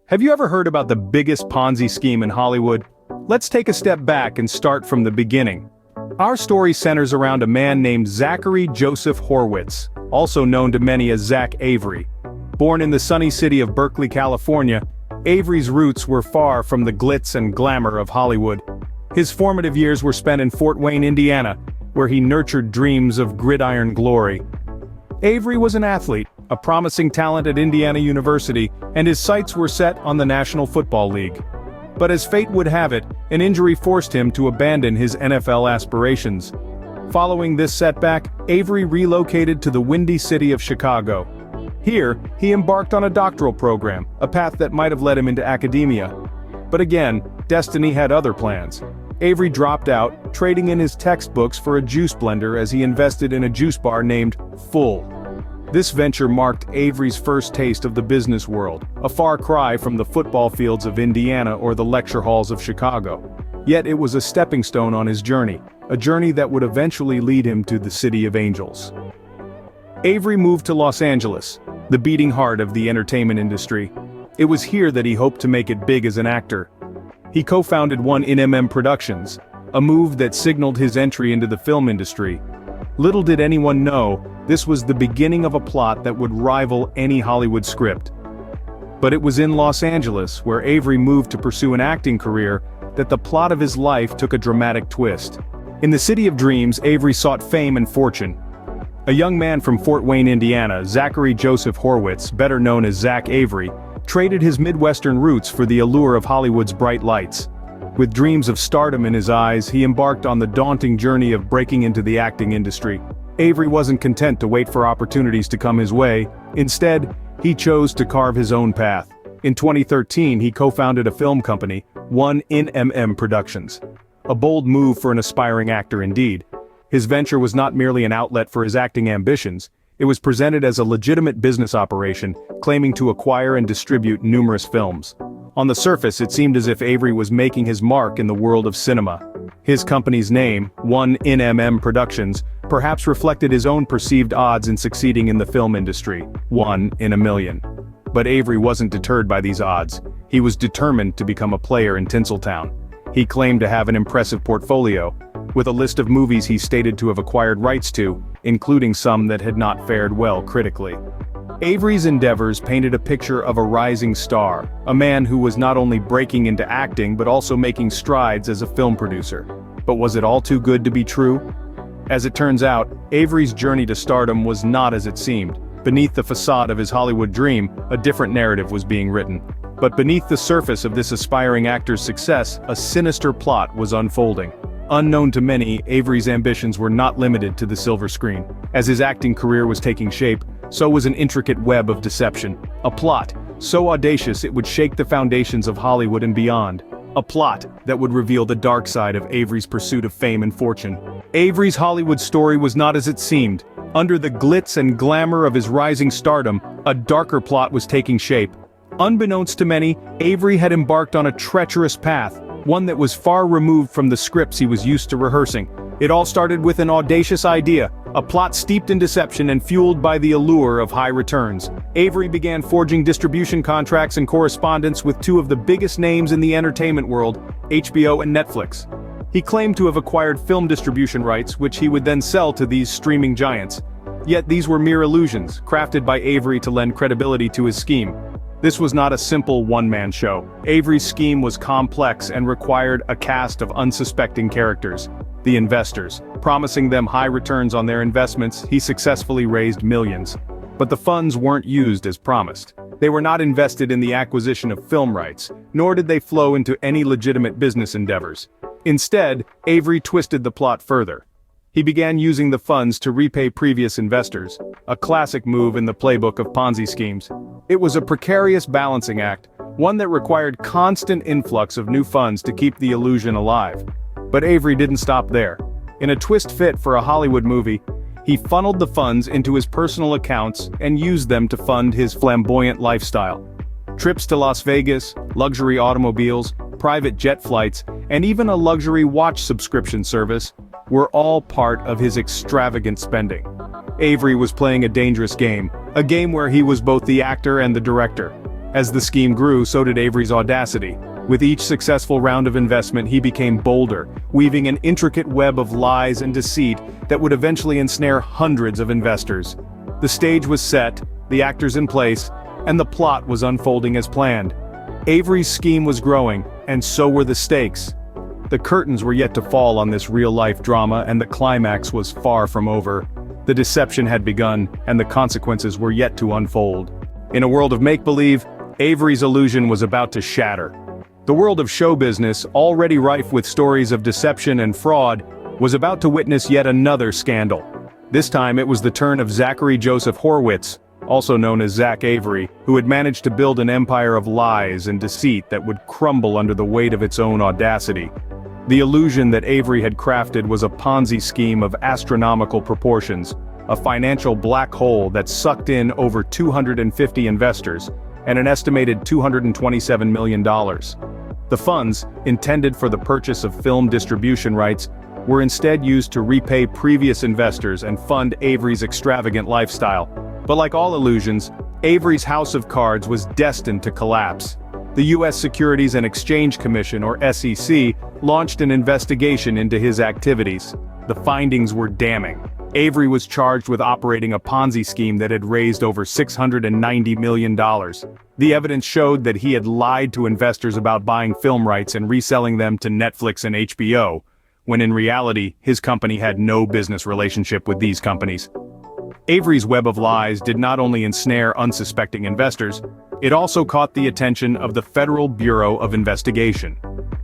Have you ever heard about the biggest Ponzi scheme in Hollywood? Let's take a step back and start from the beginning. Our story centers around a man named Zachary Joseph Horwitz, also known to many as Zach Avery. Born in the sunny city of Berkeley, California, Avery's roots were far from the glitz and glamour of Hollywood. His formative years were spent in Fort Wayne, Indiana, where he nurtured dreams of gridiron glory. Avery was an athlete, a promising talent at Indiana University, and his sights were set on the National Football League. But as fate would have it, an injury forced him to abandon his NFL aspirations. Following this setback, Avery relocated to the windy city of Chicago. Here, he embarked on a doctoral program, a path that might have led him into academia. But again, destiny had other plans. Avery dropped out, trading in his textbooks for a juice blender as he invested in a juice bar named Full. This venture marked Avery's first taste of the business world, a far cry from the football fields of Indiana or the lecture halls of Chicago. Yet it was a stepping stone on his journey, a journey that would eventually lead him to the City of Angels. Avery moved to Los Angeles, the beating heart of the entertainment industry. It was here that he hoped to make it big as an actor. He co-founded 1MM Productions, a move that signaled his entry into the film industry. Little did anyone know, this was the beginning of a plot that would rival any Hollywood script. But it was in Los Angeles, where Avery moved to pursue an acting career, that the plot of his life took a dramatic twist. In the city of dreams, Avery sought fame and fortune. A young man from Fort Wayne, Indiana, Zachary Joseph Horwitz, better known as Zach Avery, traded his Midwestern roots for the allure of Hollywood's bright lights. With dreams of stardom in his eyes, he embarked on the daunting journey of breaking into the acting industry. Avery wasn't content to wait for opportunities to come his way. Instead, he chose to carve his own path. In 2013, he co-founded a film company, 1MM Productions. A bold move for an aspiring actor indeed. His venture was not merely an outlet for his acting ambitions, it was presented as a legitimate business operation, claiming to acquire and distribute numerous films. On the surface, it seemed as if Avery was making his mark in the world of cinema. His company's name, 1MM Productions, perhaps reflected his own perceived odds in succeeding in the film industry, 1 in a million. But Avery wasn't deterred by these odds. He was determined to become a player in Tinseltown. He claimed to have an impressive portfolio, with a list of movies he stated to have acquired rights to, including some that had not fared well critically. Avery's endeavors painted a picture of a rising star, a man who was not only breaking into acting but also making strides as a film producer. But was it all too good to be true? As it turns out, Avery's journey to stardom was not as it seemed. Beneath the facade of his Hollywood dream, a different narrative was being written. But beneath the surface of this aspiring actor's success, a sinister plot was unfolding. Unknown to many, Avery's ambitions were not limited to the silver screen. As his acting career was taking shape, so was an intricate web of deception. A plot, so audacious it would shake the foundations of Hollywood and beyond. A plot that would reveal the dark side of Avery's pursuit of fame and fortune. Avery's Hollywood story was not as it seemed. Under the glitz and glamour of his rising stardom, a darker plot was taking shape. Unbeknownst to many, Avery had embarked on a treacherous path, one that was far removed from the scripts he was used to rehearsing. It all started with an audacious idea, a plot steeped in deception and fueled by the allure of high returns. Avery began forging distribution contracts and correspondence with two of the biggest names in the entertainment world, HBO and Netflix. He claimed to have acquired film distribution rights, which he would then sell to these streaming giants. Yet these were mere illusions, crafted by Avery to lend credibility to his scheme. This was not a simple one-man show. Avery's scheme was complex and required a cast of unsuspecting characters. The investors. Promising them high returns on their investments, he successfully raised millions. But the funds weren't used as promised. They were not invested in the acquisition of film rights, nor did they flow into any legitimate business endeavors. Instead, Avery twisted the plot further. He began using the funds to repay previous investors, a classic move in the playbook of Ponzi schemes. It was a precarious balancing act, one that required constant influx of new funds to keep the illusion alive. But Avery didn't stop there. In a twist fit for a Hollywood movie, he funneled the funds into his personal accounts and used them to fund his flamboyant lifestyle. Trips to Las Vegas, luxury automobiles, private jet flights, and even a luxury watch subscription service were all part of his extravagant spending. Avery was playing a dangerous game, a game where he was both the actor and the director. As the scheme grew, so did Avery's audacity. With each successful round of investment, he became bolder, weaving an intricate web of lies and deceit that would eventually ensnare hundreds of investors. The stage was set, the actors in place, and the plot was unfolding as planned. Avery's scheme was growing, and so were the stakes. The curtains were yet to fall on this real-life drama, and the climax was far from over. The deception had begun, and the consequences were yet to unfold. In a world of make-believe, Avery's illusion was about to shatter. The world of show business, already rife with stories of deception and fraud, was about to witness yet another scandal. This time it was the turn of Zachary Joseph Horwitz, also known as Zach Avery, who had managed to build an empire of lies and deceit that would crumble under the weight of its own audacity. The illusion that Avery had crafted was a Ponzi scheme of astronomical proportions, a financial black hole that sucked in over 250 investors, and an estimated $227 million. The funds, intended for the purchase of film distribution rights, were instead used to repay previous investors and fund Avery's extravagant lifestyle. But like all illusions, Avery's house of cards was destined to collapse. The U.S. Securities and Exchange Commission, or SEC, launched an investigation into his activities. The findings were damning. Avery was charged with operating a Ponzi scheme that had raised over $690 million. The evidence showed that he had lied to investors about buying film rights and reselling them to Netflix and HBO, when in reality, his company had no business relationship with these companies. Avery's web of lies did not only ensnare unsuspecting investors, it also caught the attention of the Federal Bureau of Investigation.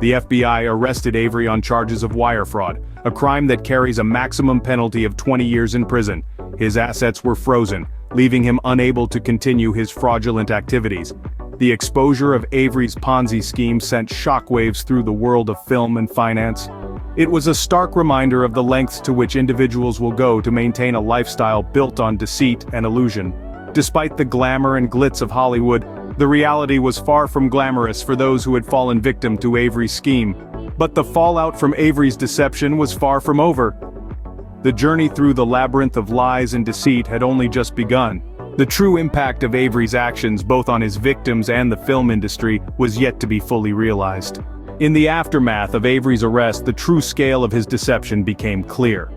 The FBI arrested Avery on charges of wire fraud, a crime that carries a maximum penalty of 20 years in prison. His assets were frozen, leaving him unable to continue his fraudulent activities. The exposure of Avery's Ponzi scheme sent shockwaves through the world of film and finance. It was a stark reminder of the lengths to which individuals will go to maintain a lifestyle built on deceit and illusion. Despite the glamour and glitz of Hollywood, the reality was far from glamorous for those who had fallen victim to Avery's scheme. But the fallout from Avery's deception was far from over. The journey through the labyrinth of lies and deceit had only just begun. The true impact of Avery's actions, both on his victims and the film industry, was yet to be fully realized. In the aftermath of Avery's arrest, the true scale of his deception became clear.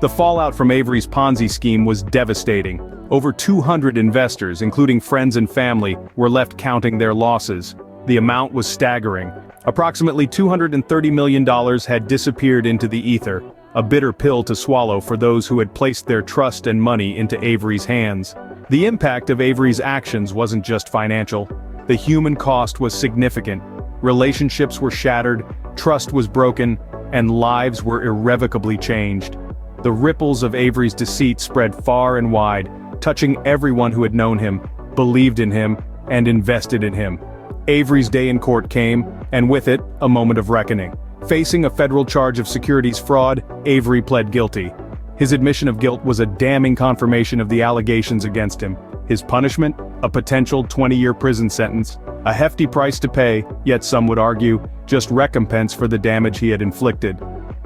The fallout from Avery's Ponzi scheme was devastating. Over 200 investors, including friends and family, were left counting their losses. The amount was staggering. Approximately $230 million had disappeared into the ether, a bitter pill to swallow for those who had placed their trust and money into Avery's hands. The impact of Avery's actions wasn't just financial. The human cost was significant. Relationships were shattered, trust was broken, and lives were irrevocably changed. The ripples of Avery's deceit spread far and wide, touching everyone who had known him, believed in him, and invested in him. Avery's day in court came, and with it, a moment of reckoning. Facing a federal charge of securities fraud, Avery pled guilty. His admission of guilt was a damning confirmation of the allegations against him. His punishment? A potential 20-year prison sentence. A hefty price to pay, yet some would argue, just recompense for the damage he had inflicted.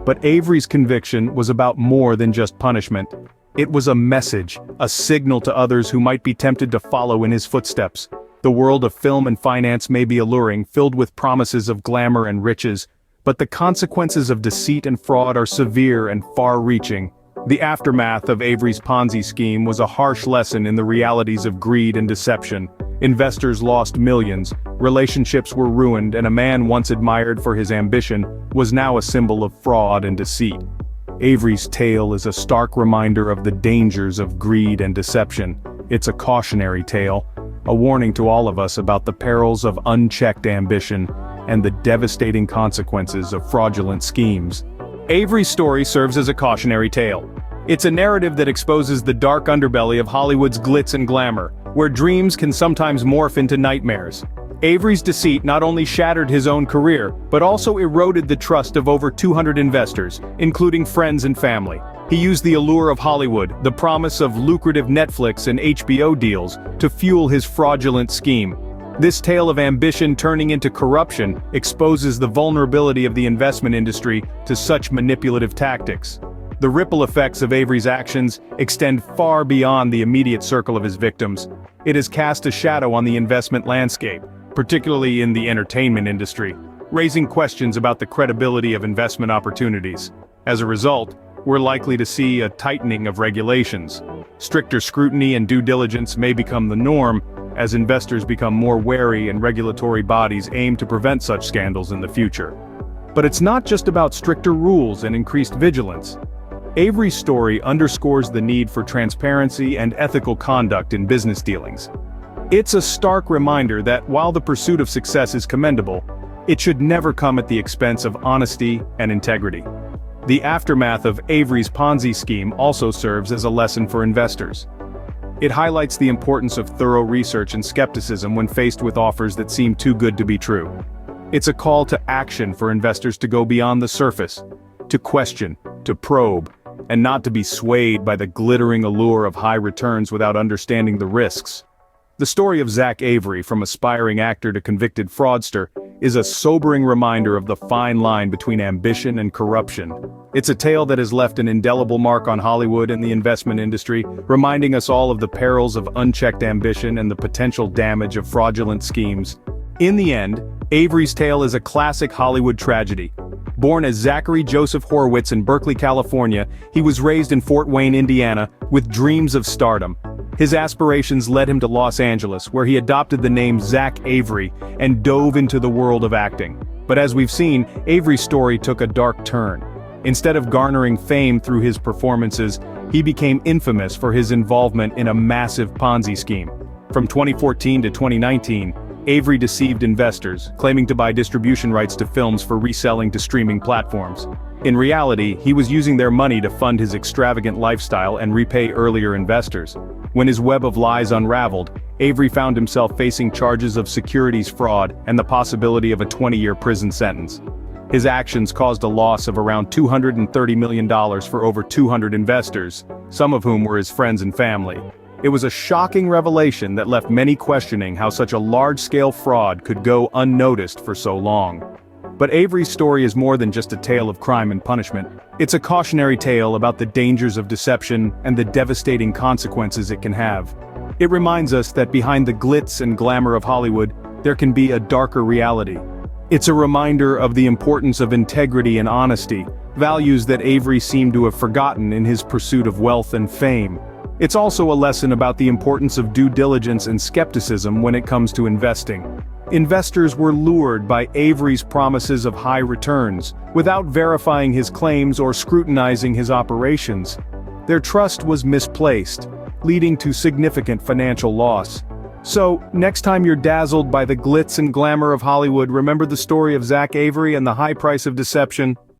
But Avery's conviction was about more than just punishment. It was a message, a signal to others who might be tempted to follow in his footsteps. The world of film and finance may be alluring, filled with promises of glamour and riches, but the consequences of deceit and fraud are severe and far-reaching. The aftermath of Avery's Ponzi scheme was a harsh lesson in the realities of greed and deception. Investors lost millions, relationships were ruined, and a man once admired for his ambition was now a symbol of fraud and deceit. Avery's tale is a stark reminder of the dangers of greed and deception. It's a cautionary tale, a warning to all of us about the perils of unchecked ambition and the devastating consequences of fraudulent schemes. Avery's story serves as a cautionary tale. It's a narrative that exposes the dark underbelly of Hollywood's glitz and glamour, where dreams can sometimes morph into nightmares. Avery's deceit not only shattered his own career, but also eroded the trust of over 200 investors, including friends and family. He used the allure of Hollywood, the promise of lucrative Netflix and HBO deals, to fuel his fraudulent scheme. This tale of ambition turning into corruption exposes the vulnerability of the investment industry to such manipulative tactics. The ripple effects of Avery's actions extend far beyond the immediate circle of his victims. it has cast a shadow on the investment landscape, particularly in the entertainment industry, raising questions about the credibility of investment opportunities. As a result, we're likely to see a tightening of regulations. Stricter scrutiny and due diligence may become the norm, as investors become more wary and regulatory bodies aim to prevent such scandals in the future. But it's not just about stricter rules and increased vigilance. Avery's story underscores the need for transparency and ethical conduct in business dealings. It's a stark reminder that while the pursuit of success is commendable, it should never come at the expense of honesty and integrity. The aftermath of Avery's Ponzi scheme also serves as a lesson for investors. It highlights the importance of thorough research and skepticism when faced with offers that seem too good to be true. It's a call to action for investors to go beyond the surface, to question, to probe, and not to be swayed by the glittering allure of high returns without understanding the risks. The story of Zach Avery, from aspiring actor to convicted fraudster, is a sobering reminder of the fine line between ambition and corruption. It's a tale that has left an indelible mark on Hollywood and the investment industry, reminding us all of the perils of unchecked ambition and the potential damage of fraudulent schemes. In the end, Avery's tale is a classic Hollywood tragedy. Born as Zachary Joseph Horwitz in Berkeley, California, he was raised in Fort Wayne, Indiana, with dreams of stardom. His aspirations led him to Los Angeles, where he adopted the name Zach Avery and dove into the world of acting. But as we've seen, Avery's story took a dark turn. Instead of garnering fame through his performances, he became infamous for his involvement in a massive Ponzi scheme. From 2014 to 2019, Avery deceived investors, claiming to buy distribution rights to films for reselling to streaming platforms. In reality, he was using their money to fund his extravagant lifestyle and repay earlier investors. When his web of lies unraveled, Avery found himself facing charges of securities fraud and the possibility of a 20-year prison sentence. His actions caused a loss of around $230 million for over 200 investors, some of whom were his friends and family. It was a shocking revelation that left many questioning how such a large-scale fraud could go unnoticed for so long. But Avery's story is more than just a tale of crime and punishment. It's a cautionary tale about the dangers of deception and the devastating consequences it can have. It reminds us that behind the glitz and glamour of Hollywood, there can be a darker reality. It's a reminder of the importance of integrity and honesty, values that Avery seemed to have forgotten in his pursuit of wealth and fame. It's also a lesson about the importance of due diligence and skepticism when it comes to investing. Investors were lured by Avery's promises of high returns, without verifying his claims or scrutinizing his operations. Their trust was misplaced, leading to significant financial loss. So, next time you're dazzled by the glitz and glamour of Hollywood, remember the story of Zach Avery and the high price of deception.